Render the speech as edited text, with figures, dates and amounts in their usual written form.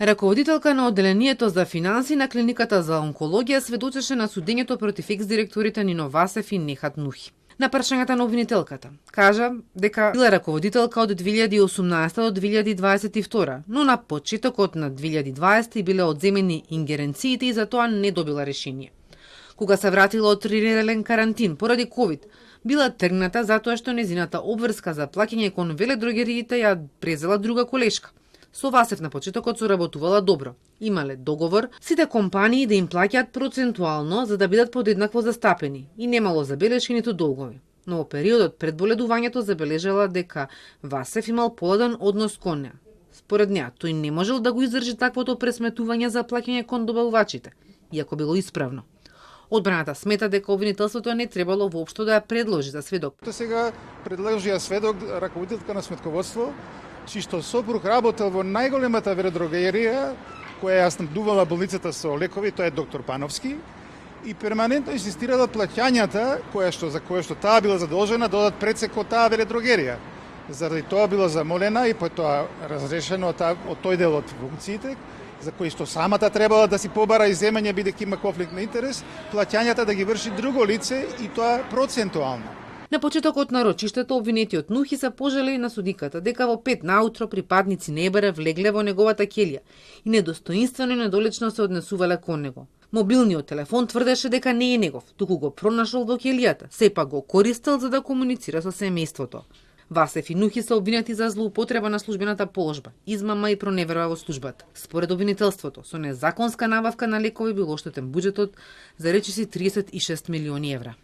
Раководителка на одделението за финанси на клиниката за онкологија сведочеше на судењето против екс-директорите Нино Васев и Нехат Нухи. На прашањата на обвинителката кажа дека била раководителка од 2018 до 2022, но на почетокот на 2020 биле одземени ингеренциите и затоа не добила решение. Кога се вратила од тринеделен карантин поради ковид, била тргната затоа што незината обврска за плаќање кон веледрогериите ја презела друга колешка. Со Васев на почетокот соработувала добро. Имале договор сите компании да им плаќаат процентуално за да бидат подеднакво застапени и немало забелешки ниту долгови. Но во периодот пред боледувањето забележала дека Васев имал поладен однос кон неа. Според неа, тој не можел да го издржи таквото пресметување за плаќање кон добавувачите, иако било исправно. Одбраната смета дека обвинителството не требало воопшто да ја предложи за сведок. Сега предложи ја сведок раководителка на сметководство, што сопруг работел во најголемата веледрогерија која ја снабдувала болницата со лекови, тоа е доктор Пановски, и перманентно инсистирала плаќањата за кое што таа била задолжена додат пресек од таа веледрогерија. Заради тоа била замолена и потоа разрешено од тој дел од функциите, за кои што самата требала да си побара иземање бидејќи има конфликт на интерес, плаќањата да ги врши друго лице и тоа процентуално. На почетокот на рочиштето обвинетиот Нухи се пожали на судиката дека во 5 наутро припадници на ЕБР влегле во неговата ќелија и недостоинствено и недолично се однесувале кон него. Мобилниот телефон тврдеше дека не е негов, туку го пронашол во ќелијата, сепак го користел за да комуницира со семејството. Васев и Нухи се обвинети за злоупотреба на службената положба, измама и проневера во службата. Според обвинителството, со незаконска набавка на лекови бил оштетен буџетот за речиси 36 милиони евра.